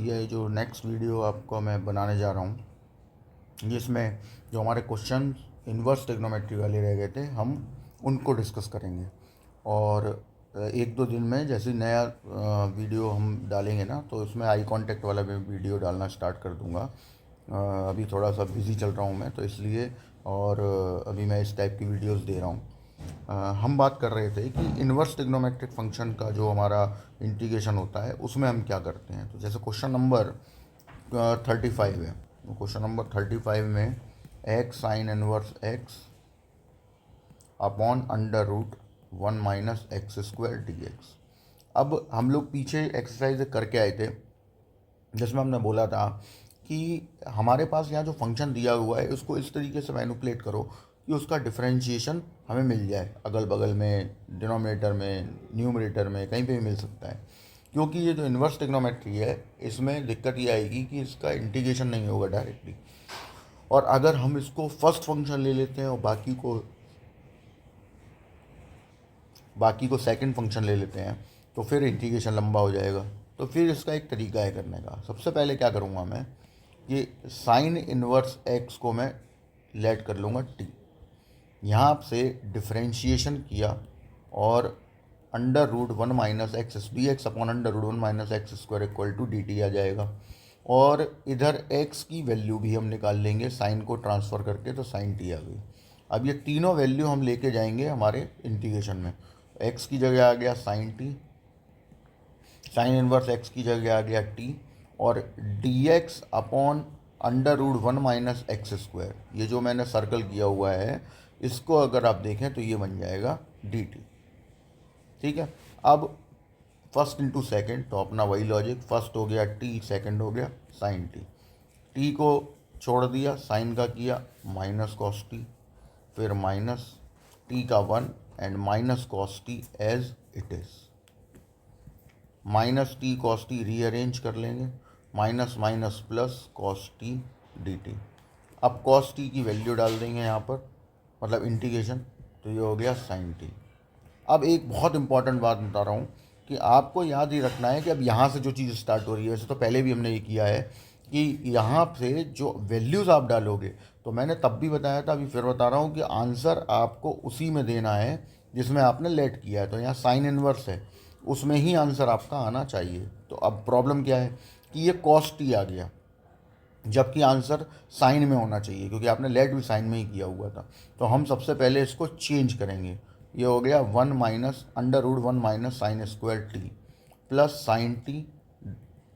ये जो next video आपको मैं बनाने जा रहा हूँ, जिसमें जो हमारे क्वेश्चन इन्वर्स ट्रिग्नोमेट्री वाले रह गए थे हम उनको डिस्कस करेंगे। और एक दो दिन में जैसे नया वीडियो हम डालेंगे ना, तो उसमें आई कांटेक्ट वाला मैं वीडियो डालना स्टार्ट कर दूँगा। अभी थोड़ा सा बिज़ी चल रहा हूँ मैं, तो इसलिए। और अभी मैं इस टाइप की वीडियोस दे रहा हूँ। हम बात कर रहे थे कि इन्वर्स ट्रिग्नोमेट्रिक फंक्शन का जो हमारा इंटीग्रेशन होता है उसमें हम क्या करते हैं। तो जैसे क्वेश्चन नंबर 35 है, क्वेश्चन नंबर 35 में x sine inverse x upon under root 1 - x² dx। अब हम लोग पीछे एक्सरसाइज करके आए थे, जिसमें हमने बोला था कि हमारे पास यहाँ जो फंक्शन दिया हुआ है उसको इस तरीके से मैनिपुलेट करो कि उसका डिफरेंशिएशन हमें मिल जाए, अगल बगल में, डिनोमिनेटर में, न्यूमरेटर में, कहीं पे भी मिल सकता है। क्योंकि ये जो इन्वर्स ट्रिग्नोमेट्री है इसमें दिक्कत ये आएगी कि इसका इंटीग्रेशन नहीं होगा डायरेक्टली। और अगर हम इसको फर्स्ट फंक्शन ले लेते हैं और बाकी को सेकंड फंक्शन ले लेते हैं, तो फिर इंटीग्रेशन लंबा हो जाएगा। तो फिर इसका एक तरीका है करने का। सबसे पहले क्या करूँगा मैं, ये साइन इनवर्स एक्स को मैं लेट कर लूँगा टी, यहाँ से डिफरेंशिएशन किया और under root 1 - x D x upon under root 1 - x² equal to D T आ जाएगा। और इधर x की वैल्यू भी हम निकाल लेंगे साइन को ट्रांसफ़र करके, तो साइन टी आ गई। अब ये तीनों वैल्यू हम लेके जाएंगे हमारे इंटीग्रेशन में। x की जगह आ गया sine t, sine inverse x की जगह आ गया t, और d x upon under root 1 - x², ये जो मैंने सर्कल किया हुआ है इसको अगर आप देखें तो ये बन जाएगा dt। ठीक है। अब फर्स्ट इंटू सेकेंड, तो अपना वही लॉजिक, फर्स्ट हो गया t, सेकेंड हो गया साइन टी। टी को छोड़ दिया, साइन का किया माइनस कॉस टी, फिर माइनस टी का 1 and minus cos t as it is, minus t cos t rearrange कर लेंगे, minus minus plus cos t D t. अब कॉस टी की वैल्यू डाल देंगे यहाँ पर, मतलब इंटीग्रेशन, तो ये हो गया साइन टी। अब एक बहुत इंपॉर्टेंट बात बता रहा हूँ कि आपको याद ही रखना है कि अब यहाँ से जो चीज़ स्टार्ट हो रही है, वैसे तो पहले भी हमने ये किया है कि यहाँ से जो वैल्यूज़ आप डालोगे, तो मैंने तब भी बताया था, अभी फिर बता रहा हूँ कि आंसर आपको उसी में देना है जिसमें आपने लेट किया है। तो यहाँ साइन इनवर्स है, उसमें ही आंसर आपका आना चाहिए। तो अब प्रॉब्लम क्या है कि ये कॉस टी आ गया, जबकि आंसर साइन में होना चाहिए, क्योंकि आपने लेट भी साइन में ही किया हुआ था। तो हम सबसे पहले इसको चेंज करेंगे। ये हो गया 1 minus under root 1 minus sine square t plus sine t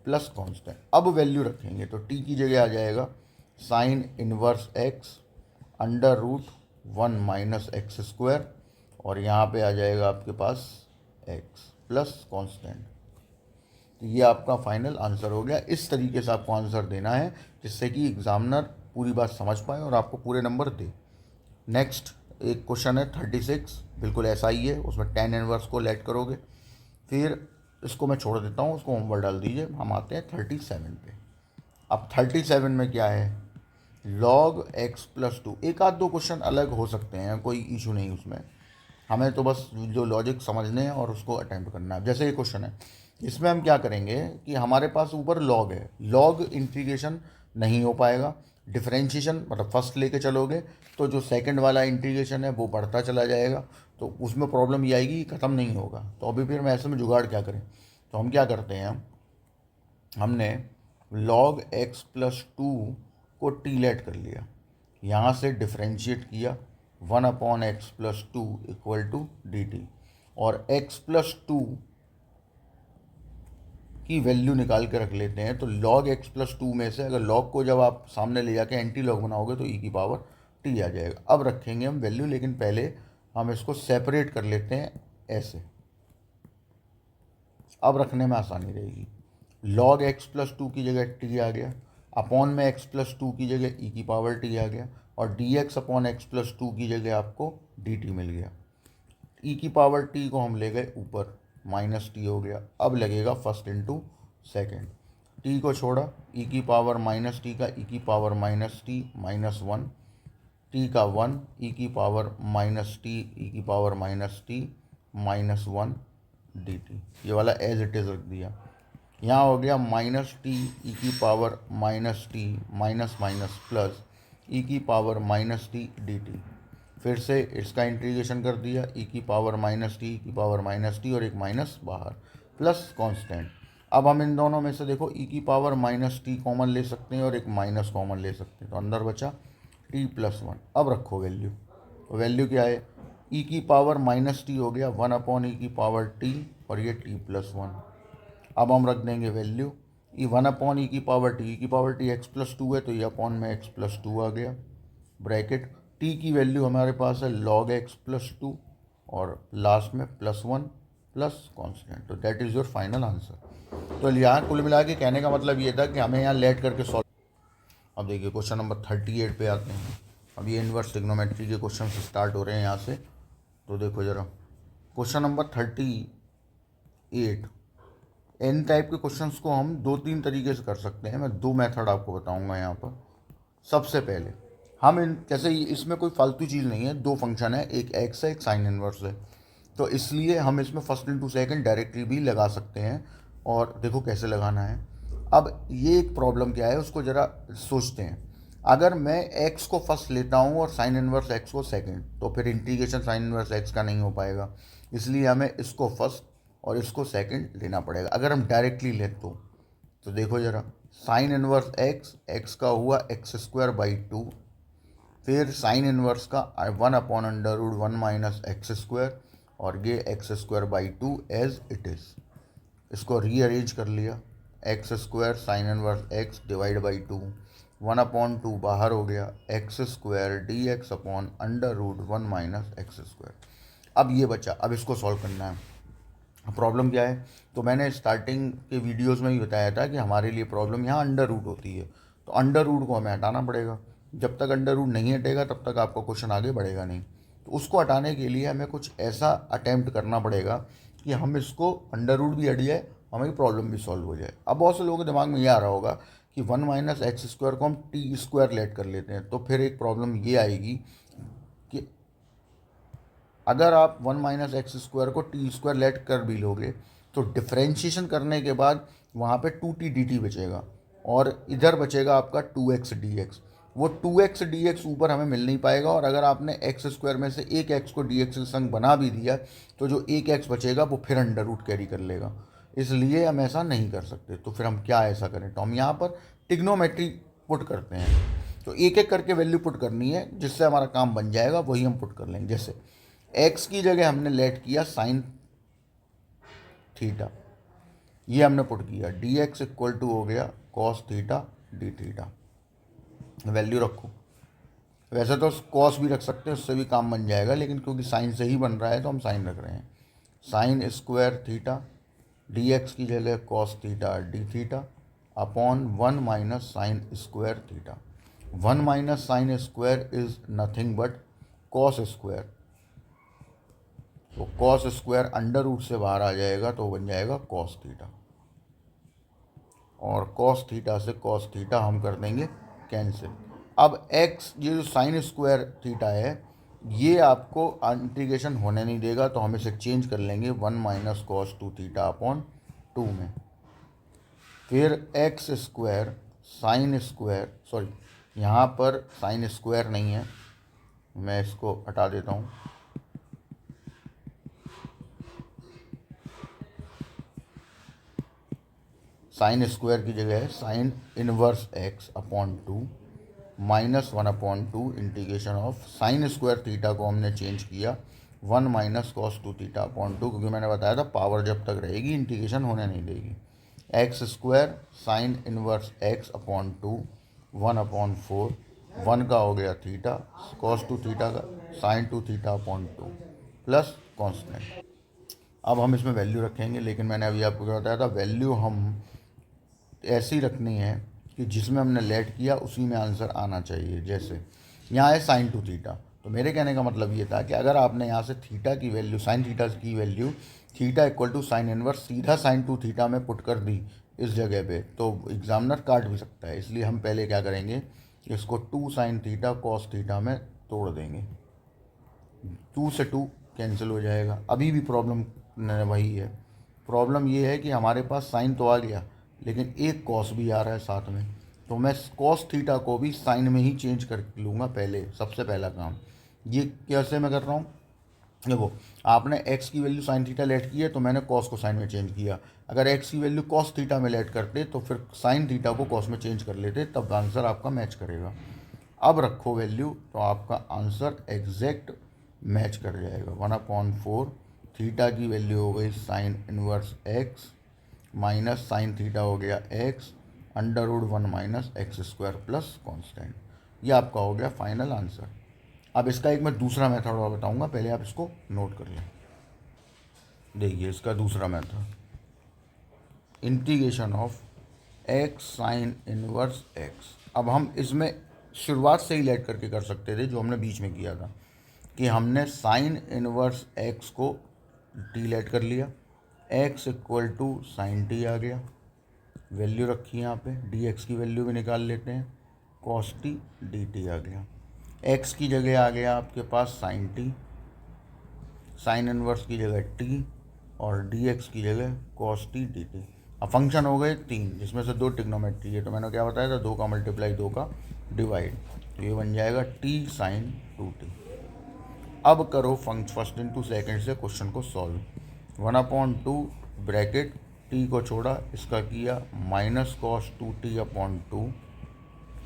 plus constant. अब वैल्यू रखेंगे तो टी की जगह आ जाएगा sine inverse x under root 1 - x², और यहाँ पे आ जाएगा आपके पास एक्स प्लस कॉन्स्टेंट। तो ये आपका फाइनल आंसर हो गया। इस तरीके से आपको आंसर देना है जिससे कि एग्जामिनर पूरी बात समझ पाए और आपको पूरे नंबर दे। नेक्स्ट एक क्वेश्चन है 36, बिल्कुल ऐसा ही है, उसमें टेन इनवर्स को लेट करोगे। फिर इसको मैं छोड़ देता हूँ, उसको होमवर्क डाल दीजिए। हम आते हैं 37 पे। अब 37 में क्या है, log x+2। एक आध दो क्वेश्चन अलग हो सकते हैं, कोई इशू नहीं उसमें, हमें तो बस जो लॉजिक समझने हैं और उसको अटेम्प्ट करना है। जैसे ये क्वेश्चन है, इसमें हम क्या करेंगे कि हमारे पास ऊपर लॉग है, लॉग इंटीग्रेशन नहीं हो पाएगा। डिफरेंशिएशन मतलब फर्स्ट लेके चलोगे तो जो सेकंड वाला इंटीग्रेशन है वो बढ़ता चला जाएगा, तो उसमें प्रॉब्लम ये आएगी कि ख़त्म नहीं होगा। तो अभी फिर मैं ऐसे में जुगाड़ क्या करें, तो हम क्या करते हैं, हमने log x+2 को टी लेट कर लिया, यहाँ से डिफरेंशिएट किया 1/x+2 equal to D T, और x+2 की वैल्यू निकाल के रख लेते हैं। तो log x+2 में से अगर log को जब आप सामने ले जाके एंटी लॉग बनाओगे तो e की पावर t आ जाएगा। अब रखेंगे हम वैल्यू, लेकिन पहले हम इसको सेपरेट कर लेते हैं ऐसे, अब रखने में आसानी रहेगी। log x+2 की जगह t आ गया, अपॉन में x+2 की जगह e की पावर t आ गया, और dx अपॉन x+2 की जगह आपको dt मिल गया। e की पावर t को हम ले गए ऊपर, माइनस टी हो गया। अब लगेगा फर्स्ट इंटू सेकेंड, टी को छोड़ा, e की पावर माइनस टी का e की पावर माइनस टी -1, टी का 1, e की पावर माइनस टी e की पावर माइनस टी -1 dt। ये वाला एज इट इज़ रख दिया। यहाँ हो गया माइनस टी ई की power minus T minus minus plus E की power minus T D T. फिर से इसका इंटीग्रेशन कर दिया, ई की पावर माइनस टी ई की पावर माइनस टी और एक माइनस बाहर प्लस कांस्टेंट। अब हम इन दोनों में से देखो ई की पावर माइनस टी कॉमन ले सकते हैं और एक माइनस कॉमन ले सकते हैं, तो अंदर बचा टी प्लस वन। अब रखो वैल्यू, तो वैल्यू क्या है, ई की पावर माइनस टी हो गया 1 अपॉन ई की पावर टी और ये टी प्लस वन। अब हम रख देंगे वैल्यू, ई 1 अपॉन ई की power T x plus two है तो ये अपॉन में एक्स प्लस टू आ गया, ब्रैकेट टी की वैल्यू हमारे पास है लॉग एक्स प्लस टू और लास्ट में प्लस वन प्लस कॉन्स्टेंट, तो that is your final answer. तो यहाँ कुल मिला के कहने का मतलब ये था कि हमें यहाँ लेट करके सॉल्व। अब देखिए क्वेश्चन नंबर 38 पे आते हैं। अब ये इन्वर्स ट्रिग्नोमेट्री के क्वेश्चन स्टार्ट हो रहे हैं यहाँ से, तो देखो ज़रा क्वेश्चन नंबर 38। एन टाइप के क्वेश्चंस को हम दो तीन तरीके से कर सकते हैं, मैं दो मेथड आपको बताऊंगा यहाँ पर। सबसे पहले हम इन जैसे इसमें कोई फालतू चीज़ नहीं है, दो फंक्शन है, एक एक्स है एक साइन इनवर्स है, तो इसलिए हम इसमें फर्स्ट इंटू सेकंड डायरेक्टली भी लगा सकते हैं। और देखो कैसे लगाना है। अब ये एक प्रॉब्लम क्या है उसको ज़रा सोचते हैं। अगर मैं एक्स को फर्स्ट लेता हूँ और साइन इनवर्स एक्स को सेकंड, तो फिर इंटीग्रेशन साइन इनवर्स एक्स का नहीं हो पाएगा, इसलिए हमें इसको फर्स्ट और इसको सेकंड लेना पड़ेगा। अगर हम डायरेक्टली लें तो देखो ज़रा, साइन इनवर्स एक्स, एक्स का हुआ एक्स स्क्वायर बाई टू, फिर साइन इनवर्स का 1/√1 - x² और ये x square by two as it is. इसको रीअरेंज कर लिया, x square sine inverse x divide by two, 1/2 बाहर हो गया, x square d x upon √1 - x²। अब ये बचा, अब इसको सॉल्व करना है। प्रॉब्लम क्या है, तो मैंने स्टार्टिंग के वीडियोस में भी बताया था कि हमारे लिए प्रॉब्लम यहाँ अंडर रूट होती है, तो अंडर रूट को हमें हटाना पड़ेगा। जब तक अंडर रूट नहीं हटेगा तब तक आपका क्वेश्चन आगे बढ़ेगा नहीं। तो उसको हटाने के लिए हमें कुछ ऐसा अटैम्प्ट करना पड़ेगा कि हम इसको अंडर रूट भी हट जाए, हमारी प्रॉब्लम भी सॉल्व हो जाए। अब बहुत से लोगों के दिमाग में ये आ रहा होगा कि 1 - x² को हम टी स्क्वायर लेट कर लेते हैं, तो फिर एक प्रॉब्लम ये आएगी कि अगर आप 1 - x² को टी स्क्वायर लेट कर भी लोगे तो डिफ्रेंशिएशन करने के बाद वहाँ पे 2t dt बचेगा और इधर बचेगा आपका 2x dx। वो 2x dx ऊपर हमें मिल नहीं पाएगा, और अगर आपने x² में से एक x को dx के संग बना भी दिया तो जो एक x बचेगा वो फिर अंडर रूट कैरी कर लेगा, इसलिए हम ऐसा नहीं कर सकते। तो फिर हम क्या ऐसा करें, तो हम यहाँ पर टिग्नोमेट्री पुट करते हैं। तो एक एक करके वैल्यू पुट करनी है, जिससे हमारा काम बन जाएगा, वही हम पुट कर लेंगे। जैसे x की जगह हमने लेट किया साइन थीटा, ये हमने पुट किया, dx इक्वल टू हो गया cos theta d theta. Value रखो, वैसे तो कॉस भी रख सकते हैं, उससे भी काम बन जाएगा, लेकिन क्योंकि साइन से ही बन रहा है तो हम साइन रख रहे हैं। साइन स्क्वायर थीटा, dx की जगह cos theta d theta upon 1 - sine square theta. 1 - sine square is nothing but cos square, तो कॉस स्क्वायर अंडर रूट से बाहर आ जाएगा तो बन जाएगा कॉस थीटा, और कॉस थीटा से कॉस थीटा हम कर देंगे कैंसिल। अब एक्स, ये जो साइन स्क्वायर थीटा है, ये आपको इंटीग्रेशन होने नहीं देगा, तो हम इसे चेंज कर लेंगे 1 - cos two theta upon two में। फिर x square sine square, sorry यहाँ पर साइन स्क्वायर नहीं है, मैं इसको हटा देता हूँ। साइन स्क्वायर की जगह है sine inverse x upon two -1/2 integration of sine square theta को हमने चेंज किया 1 - cos two theta upon two, क्योंकि मैंने बताया था पावर जब तक रहेगी इंटीग्रेशन होने नहीं देगी। X square sine inverse x upon two 1/4, 1 का हो गया थीटा, कॉस टू थीटा का sign two theta upon two plus constant. अब हम इसमें वैल्यू रखेंगे, लेकिन मैंने अभी आपको क्या बताया था, वैल्यू हम ऐसी रखनी है कि जिसमें हमने लेट किया उसी में आंसर आना चाहिए। जैसे यहाँ है साइन टू थीटा, तो मेरे कहने का मतलब ये था कि अगर आपने यहाँ से थीटा की वैल्यू, साइन थीटा की value theta equal to sine inverse सीधा साइन टू थीटा में पुट कर दी इस जगह पे, तो एग्जामिनर काट भी सकता है। इसलिए हम पहले क्या करेंगे, इसको 2 साइन थीटा कॉस थीटा में तोड़ देंगे, 2 से 2 कैंसिल हो जाएगा। अभी भी प्रॉब्लम वही है, प्रॉब्लम ये है कि हमारे पास साइन तो आ गया, लेकिन एक कॉस भी आ रहा है साथ में, तो मैं कॉस थीटा को भी साइन में ही चेंज कर लूँगा पहले, सबसे पहला काम। ये कैसे मैं कर रहा हूँ, देखो आपने x की वैल्यू साइन थीटा लेट की है, तो मैंने कॉस को साइन में चेंज किया। अगर x की वैल्यू कॉस थीटा में लेट करते तो फिर साइन थीटा को कॉस में चेंज कर लेते, तब आंसर आपका मैच करेगा। अब रखो वैल्यू, तो आपका आंसर एग्जैक्ट मैच कर जाएगा। 1/4 थीटा की वैल्यू हो गई sign inverse x minus sine theta हो गया x √1 minus x square plus constant. ये आपका हो गया फाइनल आंसर। अब इसका एक मैं दूसरा मेथड और बताऊंगा, पहले आप इसको नोट कर लें। देखिए इसका दूसरा method, integration of x sign inverse x। अब हम इसमें शुरुआत से ही लेट करके कर सकते थे, जो हमने बीच में किया था कि हमने साइन इनवर्स x को t लेट कर लिया, x equal to sine T आ गया, वैल्यू रखी यहाँ पे, dx की वैल्यू भी निकाल लेते हैं, cos t dt आ गया। x की जगह आ गया आपके पास साइन t, साइन इनवर्स की जगह t और dx की जगह cos t dt। अब फंक्शन हो गए 3, जिसमें से 2 ट्रिग्नोमेट्री है, तो मैंने क्या बताया था, 2 का मल्टीप्लाई 2 का डिवाइड, तो ये बन जाएगा t साइन 2t। अब करो फर्स्ट इंटू सेकेंड से क्वेश्चन को सॉल्व। 1/2 ब्रैकेट t को छोड़ा, इसका किया minus cos 2t/2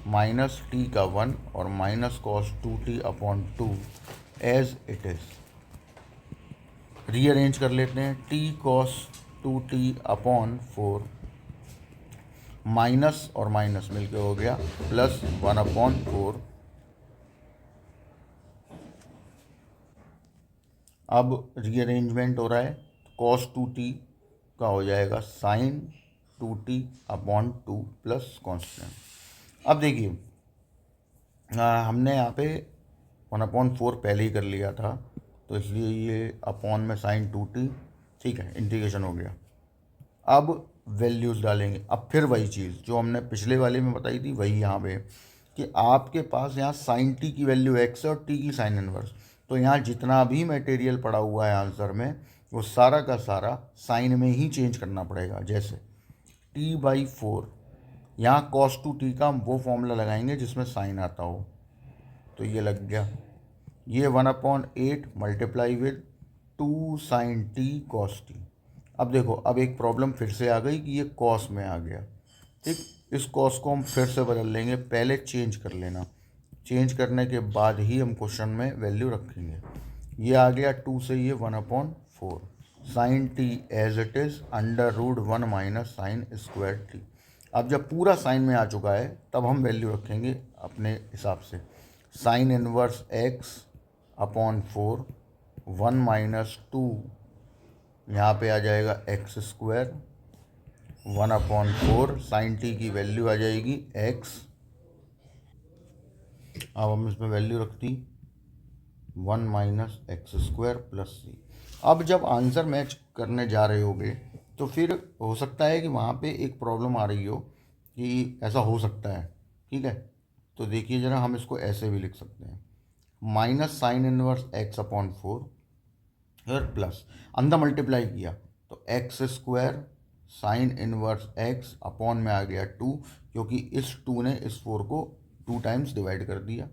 minus t का 1 और minus cos 2t/2 as it is. Rearrange कर लेते हैं, t cos 2t/4 माइनस और माइनस मिलके हो गया प्लस 1/4। अब रीअरेंजमेंट हो रहा है, cos 2t का हो जाएगा साइन 2t/2 प्लस कॉन्स्टेंट। अब देखिए हमने यहाँ पे 1/4 पहले ही कर लिया था, तो इसलिए ये अपॉन में साइन 2t, ठीक है, इंटीग्रेशन हो गया। अब वैल्यूज़ डालेंगे, अब फिर वही चीज़ जो हमने पिछले वाले में बताई थी वही यहाँ पे, कि आपके पास यहाँ साइन टी की वैल्यू x है और t की साइन इनवर्स, तो यहाँ जितना भी मटेरियल पड़ा हुआ है आंसर में, वो सारा का सारा साइन में ही चेंज करना पड़ेगा। जैसे t/4, यहाँ cos 2t का वो फॉर्मूला लगाएंगे जिसमें साइन आता हो, तो ये लग गया, ये 1/8 multiply with 2 sine t cos t. अब देखो, अब एक प्रॉब्लम फिर से आ गई कि ये कॉस में आ गया, ठीक, इस कॉस को हम फिर से बदल लेंगे, पहले चेंज कर लेना, चेंज करने के बाद ही हम क्वेश्चन में वैल्यू रखेंगे। ये आ गया 2 से ये 1/4 sine t as it is √1 minus sine square t. अब जब पूरा साइन में आ चुका है, तब हम वैल्यू रखेंगे अपने हिसाब से, साइन इनवर्स x/4 1 माइनस 2, यहाँ पे आ जाएगा x², 1/4 साइन टी की वैल्यू आ जाएगी x। अब हम इसमें वैल्यू रखती 1 माइनस x² प्लस सी। अब जब आंसर मैच करने जा रहे होगे, तो फिर हो सकता है कि वहाँ पे एक प्रॉब्लम आ रही हो कि ऐसा हो सकता है, ठीक है। तो देखिए ज़रा, हम इसको ऐसे भी लिख सकते हैं, माइनस साइन इनवर्स x/4 और प्लस, अंदर मल्टीप्लाई किया तो x² sign inverse x upon में आ गया 2, क्योंकि इस 2 ने इस 4 को 2 टाइम्स डिवाइड कर दिया,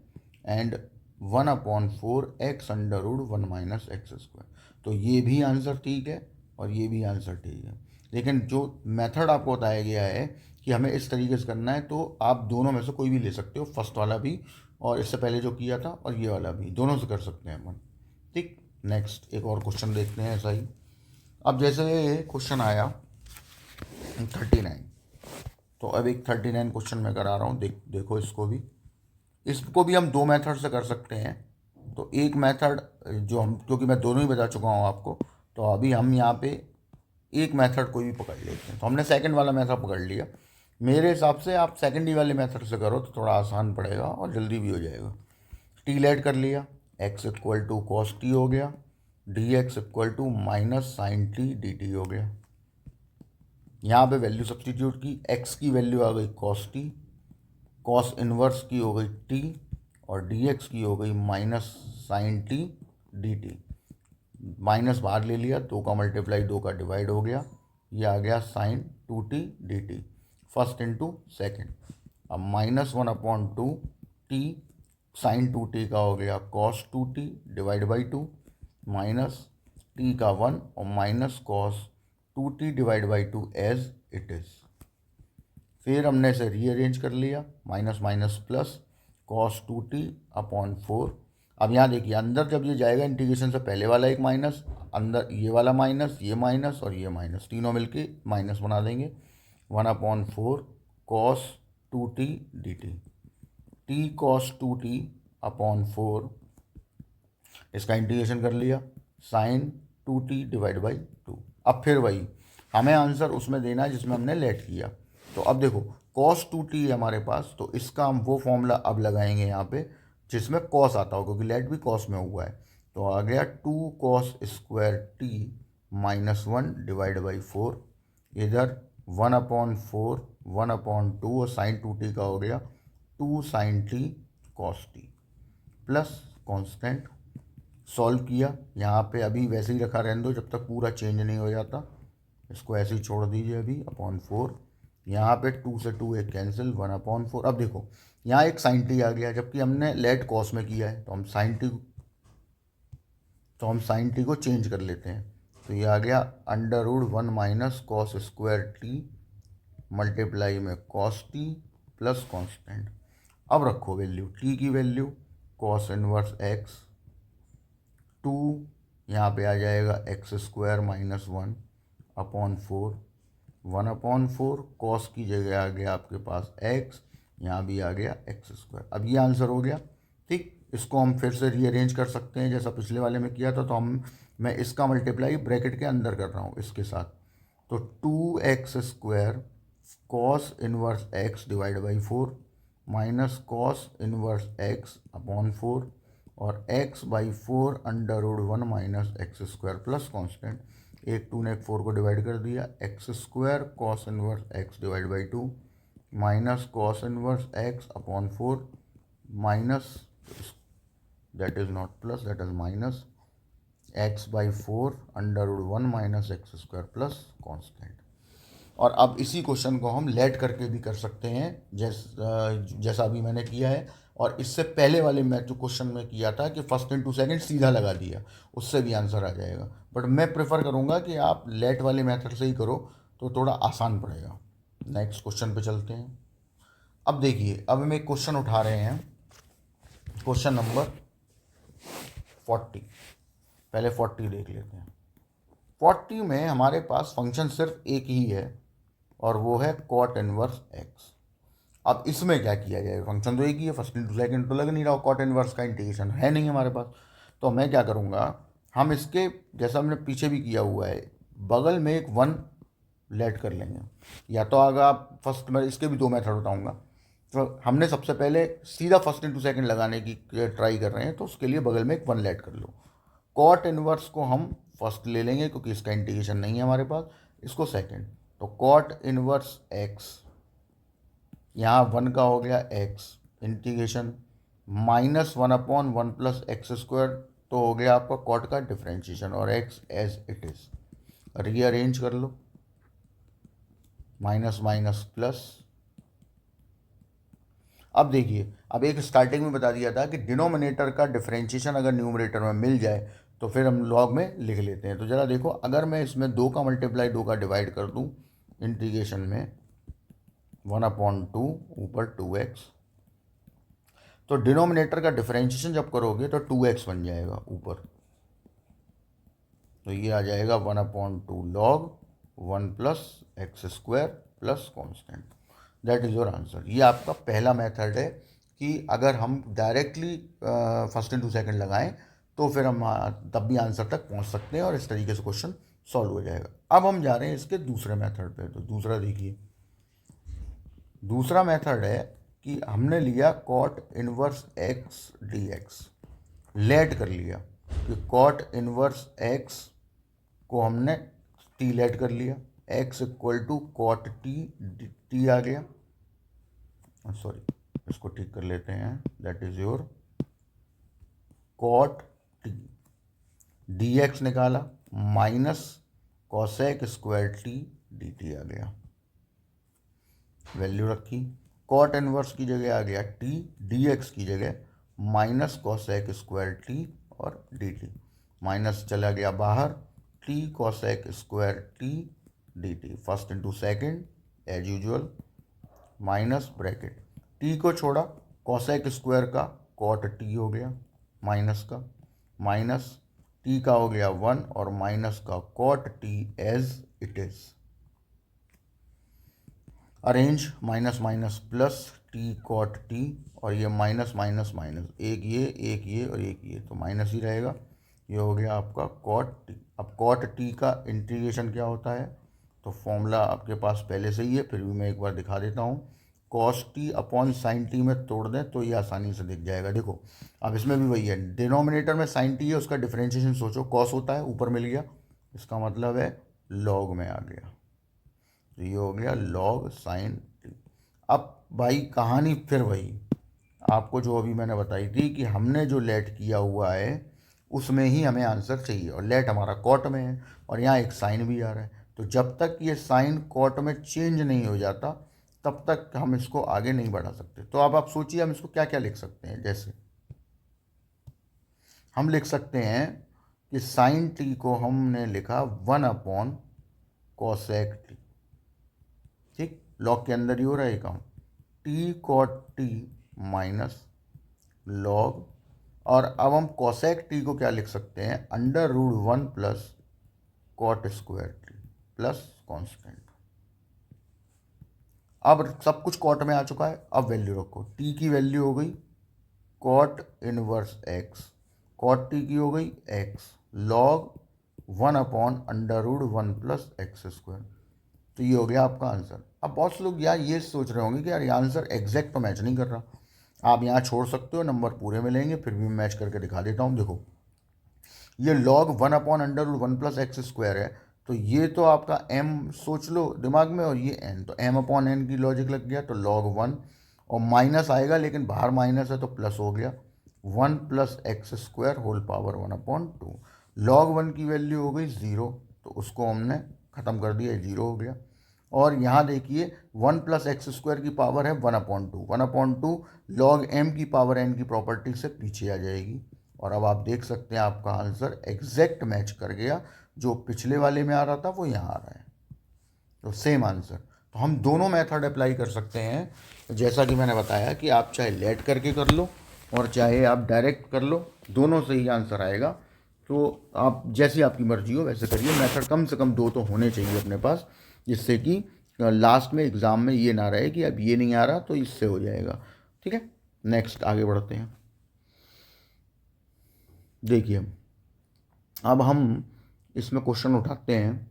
एंड 1/4 x √1 माइनस x²। तो ये भी आंसर ठीक है और ये भी आंसर ठीक है, लेकिन जो मेथड आपको बताया गया है कि हमें इस तरीके से करना है, तो आप दोनों में से कोई भी ले सकते हो, फर्स्ट वाला भी और इससे पहले जो किया था और ये वाला भी, दोनों से कर सकते हैं अपन, ठीक। नेक्स्ट एक और क्वेश्चन देखते हैं ऐसा ही। अब जैसे क्वेश्चन आया 39, तो अब एक 39 क्वेश्चन मैं करा रहा हूँ, देखो इसको भी हम 2 मेथड से कर सकते हैं। तो एक मेथड जो हम, क्योंकि मैं दोनों ही बता चुका हूँ आपको, तो अभी हम यहाँ पे एक मेथड कोई भी पकड़ लेते हैं। तो हमने सेकंड वाला मेथड पकड़ लिया, मेरे हिसाब से आप सेकंड ही वाले मेथड से करो तो थोड़ा आसान पड़ेगा और जल्दी भी हो जाएगा। टी लेट कर लिया, x = cos t हो गया, dx = minus sine t D t हो गया। यहाँ पे वैल्यू सब्सटीट्यूट की, x की वैल्यू आ गई cos t, cos इनवर्स की हो गई t और dx की हो गई minus sine t D t. Minus बाहर ले लिया, 2 का मल्टीप्लाई 2 का डिवाइड हो गया, ये आ गया sine 2t dt, first into second. अब -1/2 t साइन 2t का हो गया cos 2t divide by 2, minus t का 1 और minus cos 2t divide by 2 as it is. फिर हमने इसे रीअरेंज कर लिया, minus minus plus cos 2t/4। अब यहाँ देखिए अंदर जब ये जाएगा इंटीग्रेशन से पहले वाला एक माइनस, अंदर ये वाला माइनस, ये माइनस और ये माइनस, तीनों मिलके माइनस बना देंगे। 1/4 cos 2t dt, t cos 2t/4, इसका इंटीग्रेशन कर लिया, साइन 2t डिवाइड बाई 2। अब फिर वही हमें आंसर उसमें देना है जिसमें हमने लेट किया। तो अब देखो कॉस 2t है हमारे पास, तो इसका हम वो फॉर्मूला अब लगाएंगे यहाँ पे जिसमें कॉस आता हो, क्योंकि लेट भी कॉस में हुआ है। तो आ गया 2 cos square t -1 divide by 4, इधर 1/4 1/2 और साइन 2t का हो गया 2 sine t cos t plus constant. Solve किया, यहाँ पे अभी वैसे ही रखा रहने दो जब तक पूरा चेंज नहीं हो जाता, इसको ऐसे ही छोड़ दीजिए अभी /4। यहाँ पे 2 से 2 एक कैंसिल, 1/4। अब देखो यहाँ एक साइन टी आ गया, जबकि हमने लेट कॉस में किया है, तो हम साइन टी को चेंज कर लेते हैं। तो ये आ गया √1 minus cos square T multiply में कॉस टी प्लस कॉन्स्टेंट। अब रखो वैल्यू, टी की वैल्यू कॉस इनवर्स एक्स 2, यहाँ पे आ जाएगा x² -1/4, 1/4 कॉस की जगह आ गया आपके पास x, यहाँ भी आ गया x²। अब ये आंसर हो गया। ठीक, इसको हम फिर से रीअरेंज कर सकते हैं जैसा पिछले वाले में किया था। तो मैं इसका मल्टीप्लाई ब्रैकेट के अंदर कर रहा हूँ इसके साथ, तो 2x² cos inverse x divide by 4 minus cos inverse x/4 और x/4 √1 minus x² plus constant. एक 2 ने एक 4 को डिवाइड कर दिया, x² cos inverse x divide by 2 minus cos inverse x/4 minus, that is not plus, that is minus x/4 √1 minus x² plus constant. और अब इसी क्वेश्चन को हम लेट करके भी कर सकते हैं, जैसा अभी मैंने किया है। और इससे पहले वाले मैं जो क्वेश्चन में किया था कि फर्स्ट इंटू सेकंड सीधा लगा दिया, उससे भी आंसर आ जाएगा। बट मैं प्रेफर करूँगा कि आप लेट वाले मेथड से ही करो, तो थोड़ा आसान पड़ेगा। नेक्स्ट क्वेश्चन पे चलते हैं। अब देखिए, अब हम एक क्वेश्चन उठा रहे हैं, क्वेश्चन नंबर 40। पहले 40 देख लेते हैं। 40 में हमारे पास फंक्शन सिर्फ एक ही है और वो है कॉट इनवर्स एक्स। अब इसमें क्या किया जाए, फंक्शन तो एक ही है, फर्स्ट इंटू सेकंड तो लग नहीं रहा, कॉट इनवर्स का इंटीग्रेशन है नहीं हमारे पास। तो मैं क्या करूँगा, हम इसके जैसा हमने पीछे भी किया हुआ है, बगल में एक 1 लेट कर लेंगे। या तो अगर आप फर्स्ट, मैं इसके भी 2 मेथड बताऊँगा। तो हमने सबसे पहले सीधा फर्स्ट इंटू सेकंड लगाने की ट्राई कर रहे हैं, तो उसके लिए बगल में एक 1 लेट कर लो। कॉट इनवर्स को हम फर्स्ट ले लेंगे क्योंकि इसका इंटीग्रेशन नहीं है हमारे पास, इसको सेकंड। तो कॉट इनवर्स एक्स, यहाँ 1 का हो गया x इंटीग्रेशन -1/1 प्लस x², तो हो गया आपका कॉट का डिफ्रेंशिएशन और x as it is. Rearrange कर लो, माइनस माइनस प्लस। अब देखिए, अब एक स्टार्टिंग में बता दिया था कि डिनोमिनेटर का डिफरेंशिएशन अगर न्यूमरेटर में मिल जाए तो फिर हम लॉग में लिख लेते हैं। तो ज़रा देखो, अगर मैं इसमें 2 का मल्टीप्लाई 2 का डिवाइड कर दूं इंटीग्रेशन में 1/2 ऊपर 2x, तो डिनोमिनेटर का डिफरेंशिएशन जब करोगे तो 2x बन जाएगा ऊपर। तो ये आ जाएगा 1/2 log 1 plus x² plus constant. That is your answer. ये आपका पहला मेथड है कि अगर हम डायरेक्टली फर्स्ट इंटू सेकंड लगाएं तो फिर हम तब भी आंसर तक पहुंच सकते हैं और इस तरीके से क्वेश्चन सॉल्व हो जाएगा। अब हम जा रहे हैं इसके दूसरे मेथड पे। तो दूसरा देखिए, दूसरा मेथड है कि हमने लिया cot inverse x D x, let कर लिया कि कॉट इनवर्स एक्स को हमने टी लेट कर लिया, x equal to cot T आ गया, सॉरी इसको ठीक कर लेते हैं, that is your cot T. D X निकाला minus cosec square T D T आ गया, वैल्यू रखी। कॉट इनवर्स की जगह आ गया टी, डी एक्स की जगह माइनस कॉसेक स्क्वायर टी और डी टी, माइनस चला गया बाहर, t cosec square T D t, first into second as usual, minus bracket, t को छोड़ा कॉसेक स्क्वायर का कॉट टी हो गया माइनस का, माइनस टी का हो गया 1 और माइनस का cot t as it is, arrange minus minus plus t cot t, और ये माइनस माइनस माइनस, एक ये और एक ये, तो माइनस ही रहेगा। ये हो गया आपका कॉट टी। अब कॉट टी का इंटीग्रेशन क्या होता है, तो फॉर्मूला आपके पास पहले से ही है, फिर भी मैं एक बार दिखा देता हूँ। Cos T upon sine T में तोड़ दें तो ये आसानी से दिख जाएगा। देखो अब इसमें भी वही है, डिनोमिनेटर में साइन टी है, उसका डिफरेंशिएशन सोचो, कॉस होता है, ऊपर मिल गया, इसका मतलब है लॉग में आ गया, तो ये हो गया लॉग साइन टी। अब भाई कहानी फिर वही, आपको जो अभी मैंने बताई थी कि हमने जो लेट किया हुआ है उसमें ही हमें आंसर चाहिए, और लेट हमारा कॉट में है और यहाँ एक साइन भी आ रहा है, तो जब तक ये साइन कॉट में चेंज नहीं हो जाता तब तक हम इसको आगे नहीं बढ़ा सकते। तो अब आप सोचिए हम इसको क्या क्या लिख सकते हैं। जैसे हम लिख सकते हैं कि साइन टी को हमने लिखा 1 अपॉन कॉसेक टी, ठीक, लॉग के अंदर ही हो रहा है काम, t cot t minus log, और अब हम कॉसेक टी को क्या लिख सकते हैं, under root 1 plus cot square t plus constant. अब सब कुछ कॉट में आ चुका है, अब वैल्यू रखो, टी की वैल्यू हो गई cot inverse x, cot t की हो गई x, log 1 upon under root 1 plus x square, तो ये हो गया आपका आंसर। अब बहुत से लोग यार ये सोच रहे होंगे कि यार ये आंसर एग्जैक्ट तो मैच नहीं कर रहा, आप यहाँ छोड़ सकते हो, नंबर पूरे मिलेंगे, फिर भी मैच करके दिखा देता हूँ। देखो ये log 1 upon under root 1 plus x square है, तो ये तो आपका m सोच लो दिमाग में, और ये n, तो m अपॉन n की लॉजिक लग गया, तो log 1, और माइनस आएगा लेकिन बाहर माइनस है तो प्लस हो गया, 1 plus x square whole power 1/2, log 1 की वैल्यू हो गई 0, तो उसको हमने ख़त्म कर दिया, 0 हो गया। और यहाँ देखिए 1 प्लस एक्स स्क्वायर की पावर है 1/2, 1/2 log m की पावर n की प्रॉपर्टी से पीछे आ जाएगी, और अब आप देख सकते हैं आपका आंसर एग्जैक्ट मैच कर गया, जो पिछले वाले में आ रहा था वो यहाँ आ रहा है, तो सेम आंसर। तो हम दोनों मेथड अप्लाई कर सकते हैं, जैसा कि मैंने बताया कि आप चाहे लेट करके कर लो और चाहे आप डायरेक्ट कर लो, दोनों से ही आंसर आएगा। तो आप जैसी आपकी मर्जी हो वैसे करिए, मेथड कम से कम 2 तो होने चाहिए अपने पास, जिससे कि लास्ट में एग्ज़ाम में ये ना रहे कि अब ये नहीं आ रहा तो इससे हो जाएगा। ठीक है, नेक्स्ट आगे बढ़ते हैं। देखिए अब हम इसमें क्वेश्चन उठाते हैं,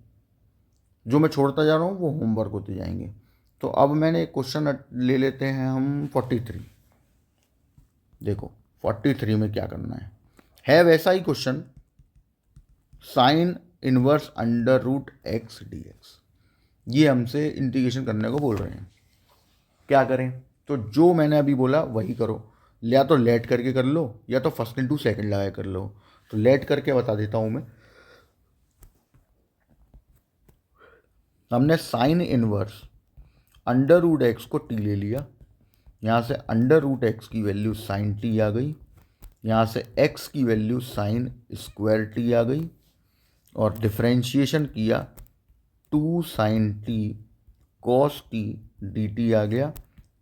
जो मैं छोड़ता जा रहा हूँ वो होमवर्क होते जाएंगे। तो अब मैंने एक क्वेश्चन ले लेते हैं हम 43। देखो 43 में क्या करना है वैसा ही question, sine inverse under root X D X, ये हमसे इंटीग्रेशन करने को बोल रहे हैं। क्या करें, तो जो मैंने अभी बोला वही करो, या तो लेट करके कर लो या तो फर्स्ट इंटू सेकेंड लगा कर लो। तो लेट करके बता देता हूँ मैं, हमने sine inverse under root x को टी ले लिया, यहाँ से अंडर रूट एक्स की वैल्यू साइन टी आ गई, यहाँ से एक्स की वैल्यू साइन स्क्वायर टी आ गई, और डिफ्रेंशिएशन किया 2 sine t cos t D T आ गया,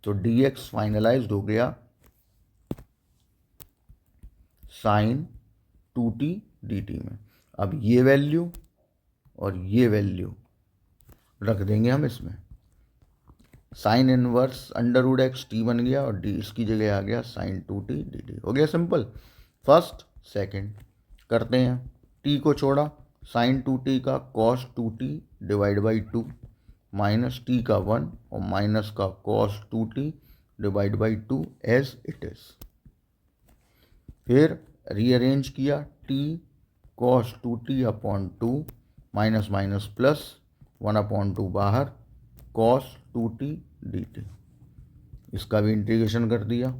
तो डी एक्स फाइनलाइज हो गया साइन 2t डी टी में। अब ये वैल्यू और ये वैल्यू रख देंगे हम इसमें, sine inverse under root x t बन गया और डी इसकी जगह आ गया साइन 2t डी टी, हो गया सिंपल। फर्स्ट सेकंड करते हैं, टी को छोड़ा, साइन 2t का cos 2t divide by 2 minus t का 1 और माइनस का cos 2t divide by 2 as it is, फिर रीअरेंज किया, t cos 2t upon 2 minus minus plus 1/2 बाहर, कॉस 2t डी टी, इसका भी इंटीग्रेशन कर दिया,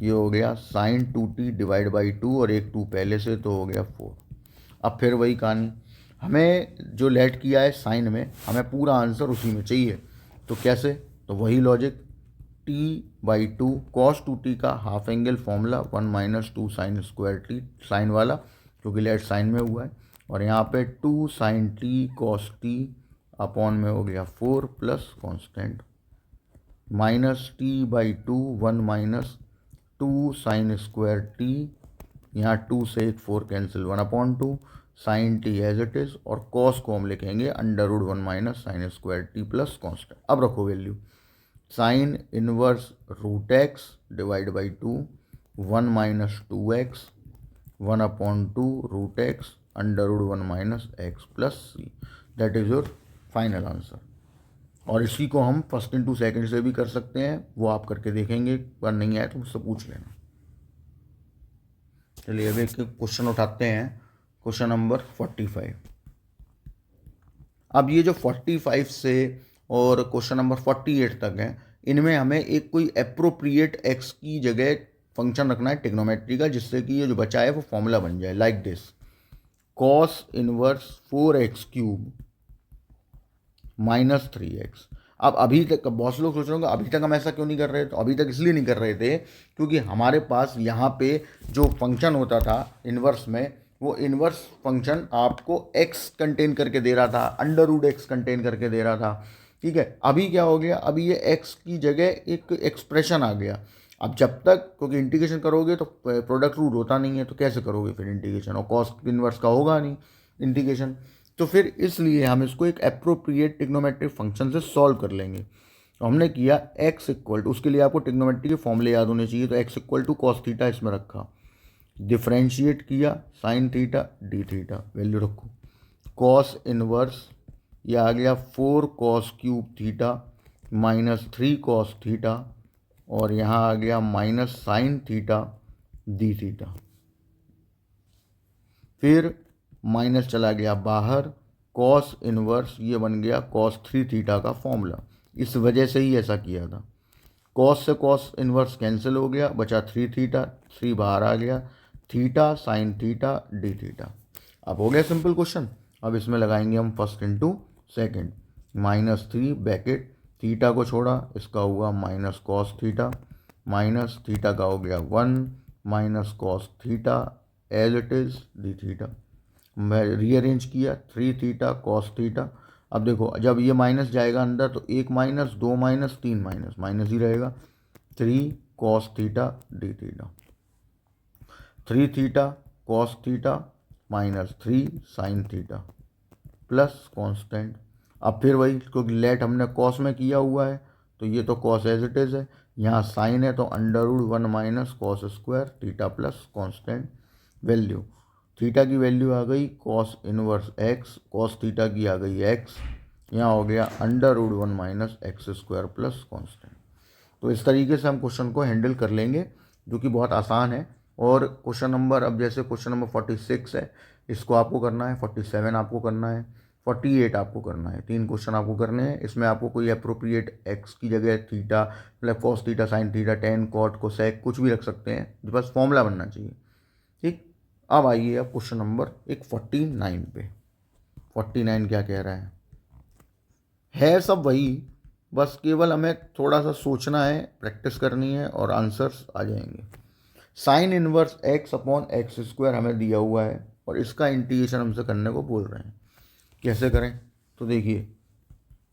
ये हो गया साइन 2t डिवाइड बाई 2 और एक 2 पहले से, तो हो गया 4। अब फिर वही कहानी, हमें जो लेट किया है साइन में, हमें पूरा आंसर उसी में चाहिए। तो कैसे? तो वही लॉजिक, t/2 cos 2t का half angle formula 1 - 2 sin square t, sine वाला क्योंकि लेट साइन में हुआ है, और यहाँ पे 2 sin t cos t upon में हो गया 4 plus constant -t/2 1 - 2 sin square t, यहाँ 2 से एक 4 cancel 1/2 sin t as it is, और cos को हम लिखेंगे √1 - sin square t plus constant. अब रखो value, sine inverse √x divide by 2 1 - 2x 1/2 √x √1 - x plus c, that is your final answer. और इसी को हम फर्स्ट इंटू सेकेंड से भी कर सकते हैं, वो आप करके देखेंगे, पर नहीं आए तो मुझसे पूछ लेना। चलिए अब एक क्वेश्चन उठाते हैं, क्वेश्चन नंबर 45। अब ये जो 45 से और क्वेश्चन नंबर 48 तक है, इनमें हमें एक कोई अप्रोप्रिएट एक्स की जगह फंक्शन रखना है ट्रिग्नोमेट्री का, जिससे कि ये जो बचा है वो फॉर्मूला बन जाए like this, cos inverse 4x³ -3x। अब अभी तक बहुत से लोग सोच रहे होंगे अभी तक हम ऐसा क्यों नहीं कर रहे? तो अभी तक इसलिए नहीं कर रहे थे क्योंकि हमारे पास यहाँ पे जो फंक्शन होता था इनवर्स में, वो इनवर्स फंक्शन आपको x कंटेन करके दे रहा था, √x कंटेन करके दे रहा था, ठीक है। अभी क्या हो गया, अभी ये x की जगह एक एक्सप्रेशन आ गया। अब जब तक, क्योंकि इंटीग्रेशन करोगे तो प्रोडक्ट रूल होता नहीं है, तो कैसे करोगे फिर इंटीग्रेशन, और कॉस इनवर्स का होगा नहीं इंटीग्रेशन, तो फिर इसलिए हम इसको एक अप्रोप्रिएट ट्रिग्नोमेट्रिक फंक्शन से सॉल्व कर लेंगे। तो हमने किया x इक्वल टू, उसके लिए आपको ट्रिग्नोमेट्री के फॉर्मूले याद होने चाहिए, तो x equal to cos theta इसमें रखा, डिफ्रेंशिएट किया sine theta d theta, value रखो, कॉस इनवर्स ये आ गया 4 cos³ थीटा -3 cos थीटा, और यहाँ आ गया minus sign theta d theta, फिर माइनस चला गया बाहर, कॉस इनवर्स ये बन गया cos3 थीटा का फॉर्मूला, इस वजह से ही ऐसा किया था। कॉस से कॉस इनवर्स कैंसिल हो गया, बचा 3 थीटा, 3 बाहर आ गया, theta sine theta d theta. अब हो गया सिंपल क्वेश्चन। अब इसमें लगाएंगे हम first into second, -3 bracket, theta को छोड़ा, इसका हुआ minus cos theta, minus theta का हो गया 1 minus cos theta as it is d theta. मैं रीअरेंज किया 3 थीटा कॉस थीटा। अब देखो जब ये माइनस जाएगा अंदर तो 1 माइनस 2 माइनस 3 माइनस माइनस ही रहेगा, 3 cos theta d theta, 3 theta cos theta -3 sine theta plus constant. अब फिर वही, क्योंकि लेट हमने कॉस में किया हुआ है तो ये तो कॉस एज इट इज़ है, यहाँ साइन है तो √1 minus cos square theta plus constant. Value, theta की वैल्यू आ गई cos inverse x, cos theta की आ गई x, यहाँ हो गया √1 minus x square plus constant. तो इस तरीके से हम क्वेश्चन को हैंडल कर लेंगे, जो कि बहुत आसान है। और क्वेश्चन नंबर, अब जैसे क्वेश्चन नंबर 46 है, इसको आपको करना है, 47 आपको करना है, 48 आपको करना है, 3 क्वेश्चन आपको करने हैं। इसमें आपको कोई अप्रोप्रिएट एक्स की जगह थीटा मतलब cos theta sine theta tan cot cosec कुछ भी रख सकते हैं, जो बस फॉर्मूला बनना चाहिए, ठीक। अब आइए अब क्वेश्चन नंबर 49 पे। 49 क्या कह रहा है सब वही, बस केवल हमें थोड़ा सा सोचना है, प्रैक्टिस करनी है और आंसर्स आ जाएंगे। Sign inverse x upon x square हमें दिया हुआ है और इसका इंटीग्रेशन हमसे करने को बोल रहे हैं। कैसे करें? तो देखिए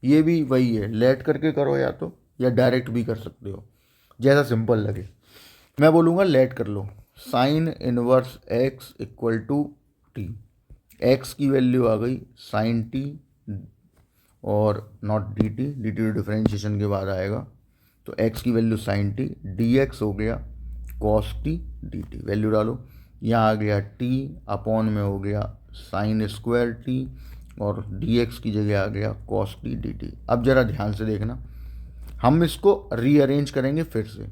ये भी वही है, लेट करके करो या डायरेक्ट भी कर सकते हो, जैसा सिंपल लगे। मैं बोलूँगा लेट कर लो। Sine inverse x equal to t, x की वैल्यू आ गई साइन टी और not d t, D t differentiation के बाद आएगा, तो x की value sine t, D x हो गया cos t D t, value डालो, यहाँ आ गया t अपॉन में हो गया साइन स्क्वायर टी और डी एक्स की जगह आ गया कॉस टी डी टी। अब ज़रा ध्यान से देखना, हम इसको रीअरेंज करेंगे फिर से,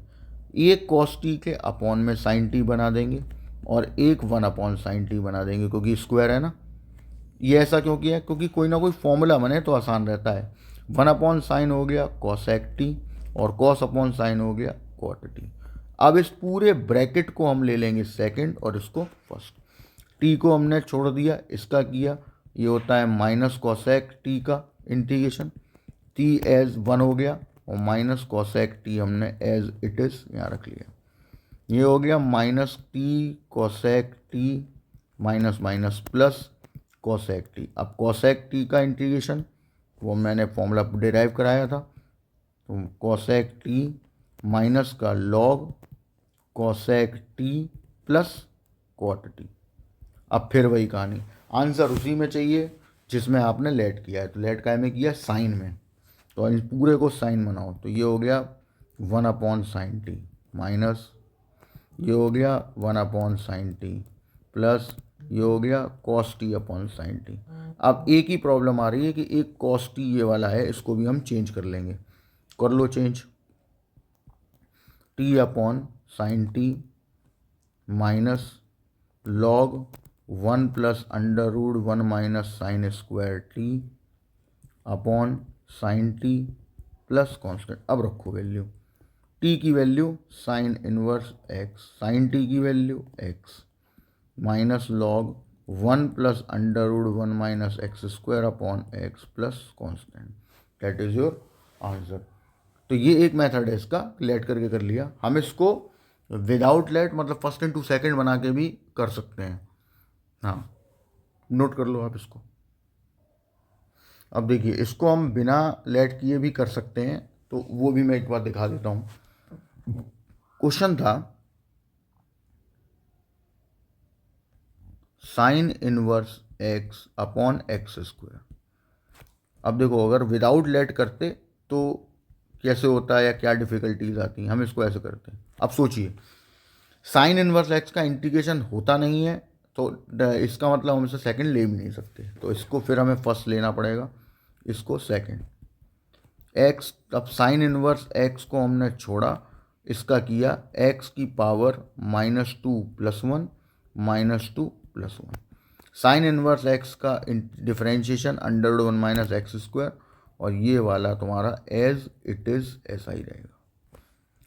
एक कॉस टी के अपॉन में साइन टी बना देंगे और एक 1 अपॉन साइन टी बना देंगे, क्योंकि स्क्वायर है ना। ये ऐसा क्यों किया? क्योंकि कोई ना कोई फॉर्मूला बने तो आसान रहता है। 1 अपॉन साइन हो गया कॉसेक टी और कॉस अपॉन साइन हो गया कॉट टी। अब इस पूरे ब्रैकेट को हम ले लेंगे सेकंड और इसको फर्स्ट, टी को हमने छोड़ दिया, इसका किया ये होता है माइनस कॉसेक टी का इंटीग्रेशन, टी एज 1 हो गया और माइनस कॉसेक टी हमने एज इट इज़ यहाँ रख लिया। ये हो गया minus t cosec t minus minus plus cosec t. अब कॉसेक टी का इंटीग्रेशन वो मैंने फॉर्मूला डिराइव कराया था, तो कॉसेक टी माइनस का log cosec t plus cot t. अब फिर वही कहानी, आंसर उसी में चाहिए जिसमें आपने लेट किया है, तो लेट काय में किया साइन में, तो इस पूरे को साइन बनाओ, तो ये हो गया 1/sin t माइनस ये हो गया 1/sin t प्लस ये हो गया cos t/sin t। अब एक ही प्रॉब्लम आ रही है कि एक cos t ये वाला है, इसको भी हम चेंज कर लेंगे, कर लो change, t/sin t minus log 1 + √1 - sin square t upon sin t plus constant. अब रखो वैल्यू, t की value sine inverse x, sine t की value x minus log 1 + √1 - x square upon x plus constant, that is your answer. तो ये एक method है इसका, late करके कर लिया। हम इसको विदाउट लेट मतलब फर्स्ट इनटू सेकंड बना के भी कर सकते हैं। हाँ, नोट कर लो आप इसको। अब देखिए, इसको हम बिना लेट किए भी कर सकते हैं, तो वो भी मैं एक बार दिखा देता हूँ। क्वेश्चन था sign inverse x upon x square. अब देखो, अगर विदाउट लेट करते तो कैसे होता है या क्या डिफ़िकल्टीज आती हैं, हम इसको ऐसे करते हैं। अब सोचिए, साइन इनवर्स x का इंटीग्रेशन होता नहीं है, तो इसका मतलब हम इसे सेकंड ले भी नहीं सकते, तो इसको फिर हमें फर्स्ट लेना पड़ेगा, इसको सेकंड x। अब साइन इनवर्स x को हमने छोड़ा, इसका किया x की पावर -2 + 1 -2 + 1। साइन इनवर्स x का डिफरेंशिएशन √1 - x स्क्वायर, और ये वाला तुम्हारा एज इट इज़ ऐसा ही रहेगा।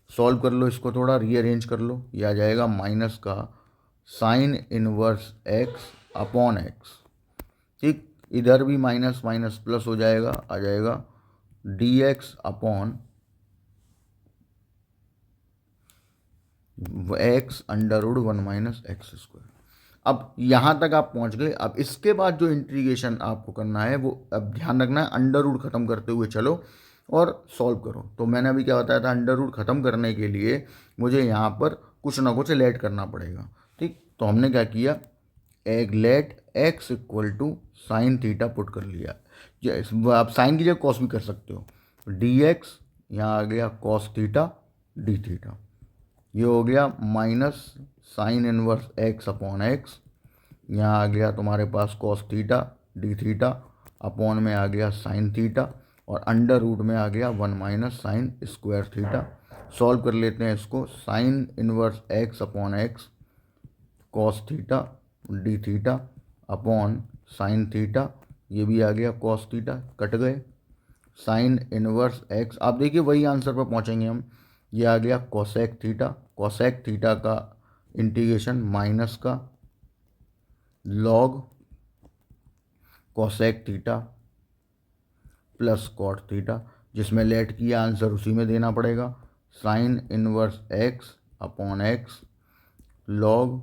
सॉल्व कर लो इसको, थोड़ा रीअरेंज कर लो, ये आ जाएगा माइनस का sign inverse x upon x, ठीक, इधर भी माइनस माइनस प्लस हो जाएगा, आ जाएगा dx upon x √1 - x square. अब यहाँ तक आप पहुँच गए। अब इसके बाद जो इंटीग्रेशन आपको करना है वो अब ध्यान रखना है, अंडर रूट ख़त्म करते हुए चलो और सॉल्व करो। तो मैंने अभी क्या बताया था, अंडर रूट ख़त्म करने के लिए मुझे यहाँ पर कुछ ना कुछ लेट करना पड़ेगा, ठीक। तो हमने क्या किया, एक let x = sine theta put कर लिया। आप साइन की जगह कॉस भी कर सकते हो, dx यहाँ आ गया कॉस थीटा डी थीटा, ये हो गया minus sine inverse x upon x, यहाँ आ गया तुम्हारे पास cos theta d theta, upon में आ गया साइन थीटा, और अंडर रूट में आ गया 1 - साइन स्क्वायर थीटा। सॉल्व कर लेते हैं इसको, sign inverse x upon x cos theta d theta upon sine theta, ये भी आ गया कॉस थीटा, कट गए, साइन इनवर्स x। आप देखिए वही आंसर पर पहुंचेंगे हम, ये आ गया कोसेक थीटा, कोसेक थीटा का इंटीग्रेशन माइनस का log cosec theta plus cot theta, जिसमें लेट किया आंसर उसी में देना पड़ेगा, sine inverse x upon x लॉग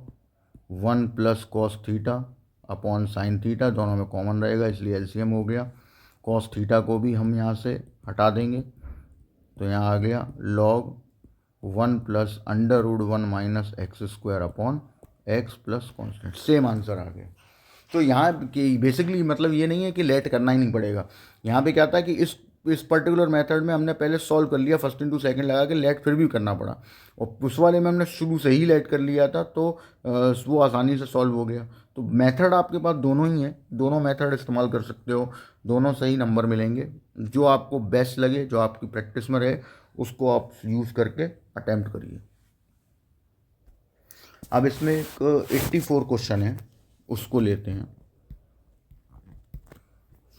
1 + cos theta upon sine theta, दोनों में कॉमन रहेगा इसलिए एलसीएम हो गया। कॉस थीटा को भी हम यहाँ से हटा देंगे, तो यहाँ आ गया log 1 + √1 - x square upon x plus constant, same answer आ गया। तो यहाँ बेसिकली मतलब ये नहीं है कि लेट करना ही नहीं पड़ेगा। यहाँ पे क्या था कि इस पर्टिकुलर मेथड में हमने पहले सॉल्व कर लिया, फर्स्ट इनटू सेकंड लगा के, लेट फिर भी करना पड़ा, और उस वाले में हमने शुरू से ही लेट कर लिया था, तो वो आसानी से सॉल्व हो गया। तो मेथड आपके पास दोनों ही हैं, दोनों मेथड इस्तेमाल कर सकते हो, दोनों सही नंबर मिलेंगे। जो आपको बेस्ट लगे, जो आपकी प्रैक्टिस में रहे, उसको आप यूज़ करके अटैम्प्ट करिए। अब इसमें एक 84 क्वेश्चन है, उसको लेते हैं।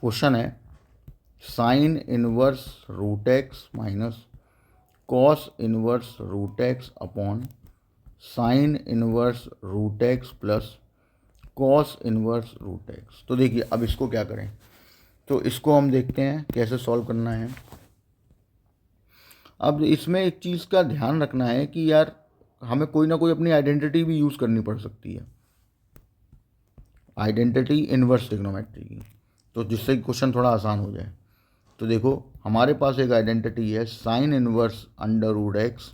क्वेश्चन है sine inverse root x minus cos inverse root x upon sine inverse root x plus cos inverse root x. तो देखिए अब इसको क्या करें, तो इसको हम देखते हैं कैसे सॉल्व करना है। अब इसमें एक चीज़ का ध्यान रखना है कि यार हमें कोई ना कोई अपनी आइडेंटिटी भी यूज़ करनी पड़ सकती है, आइडेंटिटी इनवर्स ट्रिग्नोमेट्री की, तो जिससे क्वेश्चन थोड़ा आसान हो जाए। तो देखो हमारे पास एक आइडेंटिटी है sine inverse under root x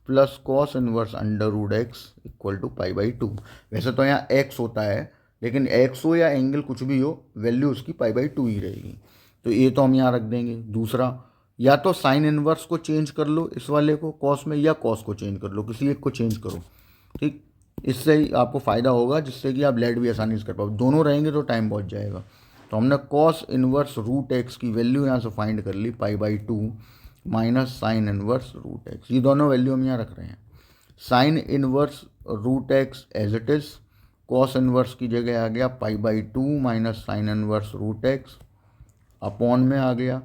plus cos inverse under root x equal to π/2। वैसे तो यहाँ x होता है, लेकिन x हो या एंगल कुछ भी हो, वैल्यू उसकी π/2 ही रहेगी। तो ये तो हम यहाँ रख देंगे। दूसरा, या तो साइन इनवर्स को चेंज कर लो इस वाले को कॉस में, या कॉस को चेंज कर लो, किसी एक को चेंज करो, ठीक। इससे ही आपको फ़ायदा होगा, जिससे कि आप लेट भी आसानी से कर पाओ। दोनों रहेंगे तो टाइम बहुत जाएगा। तो हमने कॉस इनवर्स रूट एक्स की वैल्यू यहाँ से फाइंड कर ली π/2 minus sine inverse root x. ये दोनों वैल्यू हम यहाँ रख रहे हैं। Sine inverse root x as it is, cos inverse की जगह आ गया π/2 minus sine inverse root x, upon में आ गया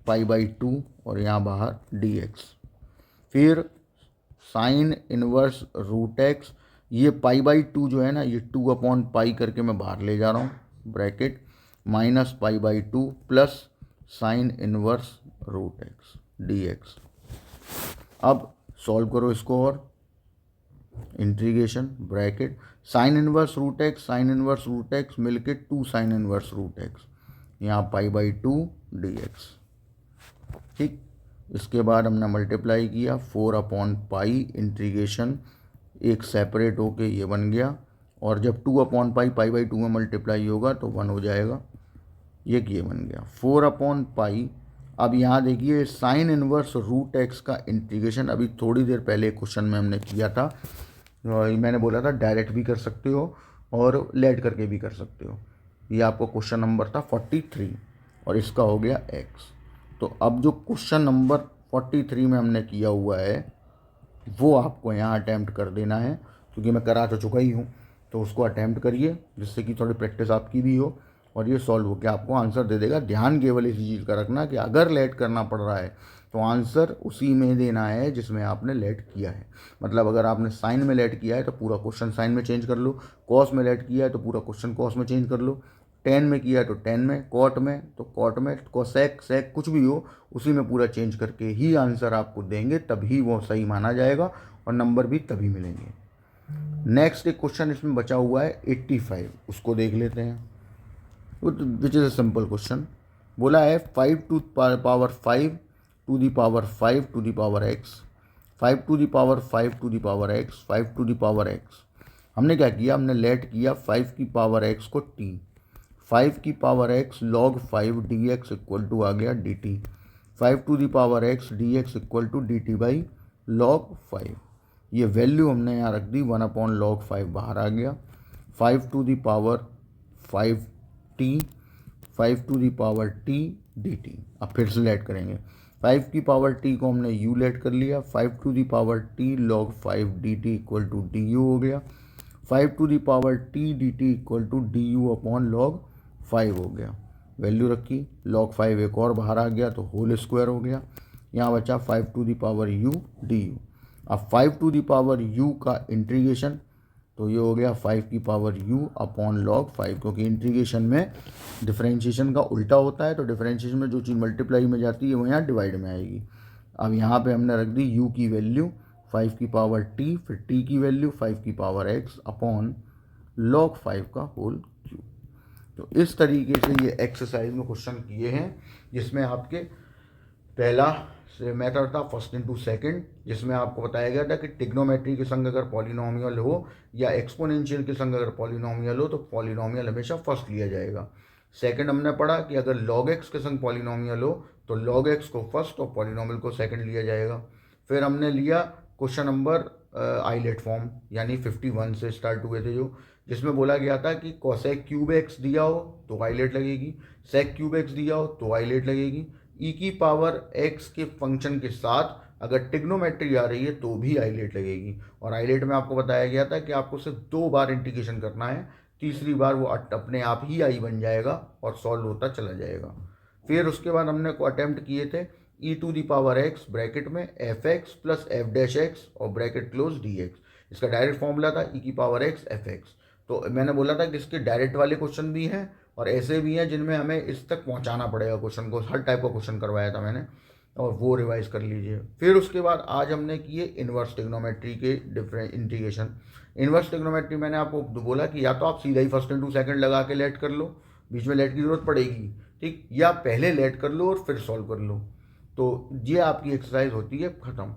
π/2 और यहाँ बाहर dx। फिर साइन इनवर्स रूट एक्स, ये π/2 जो है ना, ये 2/π करके मैं बाहर ले जा रहा हूँ, bracket minus π/2 plus sine inverse root x dx। अब सॉल्व करो इसको, और integration bracket sine inverse root x मिलके 2 साइन इनवर्स रूट एक्स, यहाँ π/2 dx, ठीक। इसके बाद हमने मल्टीप्लाई किया 4/π, इंटीग्रेशन एक सेपरेट होके ये बन गया, और जब 2/π π/2 में मल्टीप्लाई होगा तो 1 हो जाएगा, ये बन गया 4/π। अब यहाँ देखिए साइन इनवर्स रूट एक्स का इंटीग्रेशन अभी थोड़ी देर पहले क्वेश्चन में हमने किया था, मैंने बोला था डायरेक्ट भी कर सकते हो और लेट करके भी कर सकते हो। ये आपको क्वेश्चन नंबर था 43 और इसका हो गया x। तो अब जो क्वेश्चन नंबर 43 में हमने किया हुआ है वो आपको यहाँ अटैम्प्ट कर देना है, क्योंकि मैं करा तो चुका ही हूँ, तो उसको अटैम्प्ट करिए जिससे कि थोड़ी प्रैक्टिस आपकी भी हो, और ये सॉल्व हो के आपको आंसर दे देगा। ध्यान केवल इसी चीज़ का रखना कि अगर लेट करना पड़ रहा है तो आंसर उसी में देना है जिसमें आपने लेट किया है। मतलब अगर आपने साइन में लेट किया है तो पूरा क्वेश्चन साइन में चेंज कर लो, कॉस में लेट किया है तो पूरा क्वेश्चन कॉस में चेंज कर लो, टेन में किया है तो टेन में, कॉट में तो कॉट में, कोसेक सेक कुछ भी हो उसी में पूरा चेंज करके ही आंसर आपको देंगे, तभी वो सही माना जाएगा और नंबर भी तभी मिलेंगे। नेक्स्ट एक क्वेश्चन इसमें बचा हुआ है 85, उसको देख लेते हैं, which is a simple question. बोला है 5 to the power 5 to the power 5 to the power x, 5 to the power 5 to the power x, 5 to the power x। हमने क्या किया, हमने लेट किया 5 की पावर x को t, 5 की power x log 5 dx equal to आ गया dt, 5 to the power x dx equal to dt by log 5। ये वैल्यू हमने यहाँ रख दी 1/log 5 बाहर आ गया, 5 to the power 5t, 5 to the power t dt। अब फिर से लेट करेंगे, 5 की पावर t को हमने u लेट कर लिया, 5 to the power t log 5 dt equal to du हो गया, 5 to the power t dt equal to du/log 5 हो गया। वैल्यू रखी, log 5 एक और बाहर आ गया तो होल स्क्वायर हो गया, यहाँ बचा 5 to the power u du। अब 5 to the power u का इंटीग्रेशन, तो ये हो गया 5 की पावर u/log 5, क्योंकि इंटीग्रेशन में डिफरेंशिएशन का उल्टा होता है, तो डिफरेंशिएशन में जो चीज़ मल्टीप्लाई में जाती है वो यहाँ डिवाइड में आएगी। अब यहाँ पे हमने रख दी u की वैल्यू 5 की पावर t, फिर t की वैल्यू 5 की पावर x/log 5 का होल क्यूब। तो इस तरीके से ये एक्सरसाइज में क्वेश्चन किए हैं, जिसमें आपके पहला मेथड था फर्स्ट इनटू सेकंड, जिसमें आपको बताया गया था कि ट्रिग्नोमेट्री के संग अगर पॉलिनोमियल हो या एक्सपोनेंशियल के संग अगर पॉलिनोमियल हो तो पॉलिनोमियल हमेशा फर्स्ट लिया जाएगा। सेकंड हमने पढ़ा कि अगर log x के संग पॉलिनोमियल हो तो log x को फर्स्ट और पॉलिनोमियल को सेकंड लिया जाएगा। फिर हमने लिया क्वेश्चन नंबर आइलेट फॉर्म, यानी 51 से स्टार्ट हुए थे, जो जिसमें बोला गया था कि कोसेक क्यूब एक्स दिया हो तो आइलेट लगेगी, सेक क्यूब एक्स दिया हो तो आइलेट लगेगी, ई की पावर एक्स के फंक्शन के साथ अगर ट्रिग्नोमेट्री आ रही है तो भी आइलेट लगेगी। और आइलेट में आपको बताया गया था कि आपको सिर्फ 2 बार इंटीग्रेशन करना है, तीसरी बार वो अपने आप ही आई बन जाएगा और सॉल्व होता चला जाएगा। फिर उसके बाद हमने को अटैम्प्ट किए थे e to the power x bracket में f x plus f dash x और ब्रैकेट क्लोज डी एक्स। इसका डायरेक्ट फॉर्मूला था e की पावर x एफ एक्स। तो मैंने बोला था कि इसके डायरेक्ट वाले क्वेश्चन भी हैं और ऐसे भी हैं जिनमें हमें इस तक पहुंचाना पड़ेगा क्वेश्चन को, हर टाइप का क्वेश्चन करवाया था मैंने, और वो रिवाइज कर लीजिए। फिर उसके बाद आज हमने किए इन्वर्स ट्रिग्नोमेट्री के डिफरेंट इंटीग्रेशन। इन्वर्स ट्रिग्नोमेट्री मैंने आपको बोला कि या तो आप सीधा ही फर्स्ट इंटू सेकंड लगा के लेट कर लो, बीच में लेट की जरूरत पड़ेगी, ठीक, या पहले लेट कर लो और फिर सॉल्व कर लो। तो ये आपकी एक्सरसाइज होती है ख़त्म।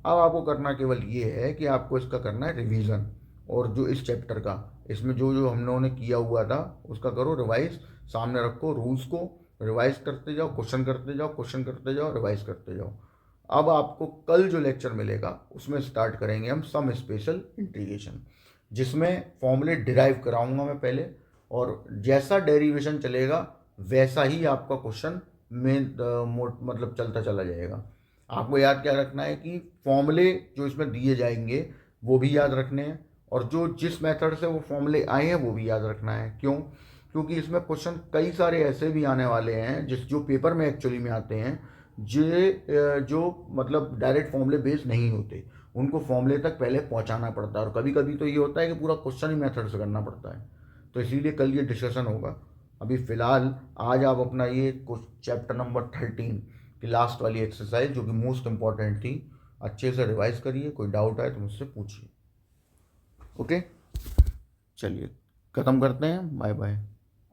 अब आपको करना केवल ये है कि आपको इसका करना है रिवीजन, और जो इस चैप्टर का, इसमें जो जो हम लोगों ने किया हुआ था उसका करो रिवाइज, सामने रखो रूल्स को, रिवाइज करते जाओ, क्वेश्चन करते जाओ, क्वेश्चन करते जाओ, रिवाइज करते जाओ। अब आपको कल जो लेक्चर मिलेगा उसमें स्टार्ट करेंगे हम सम स्पेशल इंटीग्रेशन, जिसमें फॉर्मूले डिराइव कराऊंगा मैं पहले, और जैसा डेरिवेशन चलेगा वैसा ही आपका क्वेश्चन में मतलब चलता चला जाएगा। आपको याद क्या रखना है कि फॉर्मूले जो इसमें दिए जाएंगे वो भी याद रखने हैं, और जो जिस मेथड से वो फॉर्मूले आए हैं वो भी याद रखना है। क्यों? क्योंकि इसमें क्वेश्चन कई सारे ऐसे भी आने वाले हैं जो पेपर में एक्चुअली में आते हैं, जो मतलब डायरेक्ट फॉर्मूले बेस्ड नहीं होते, उनको फॉर्मूले तक पहले पहुंचाना पड़ता है, और कभी कभी तो ये होता है कि पूरा क्वेश्चन ही मेथड से करना पड़ता है। तो इसीलिए कल ये डिस्कशन होगा। अभी फ़िलहाल आज आप अपना ये चैप्टर नंबर 13 की लास्ट वाली एक्सरसाइज, जो कि मोस्ट इम्पॉर्टेंट थी, अच्छे से रिवाइज करिए। कोई डाउट आए तो मुझसे पूछिए। ओके, चलिए ख़त्म करते हैं। Bye bye.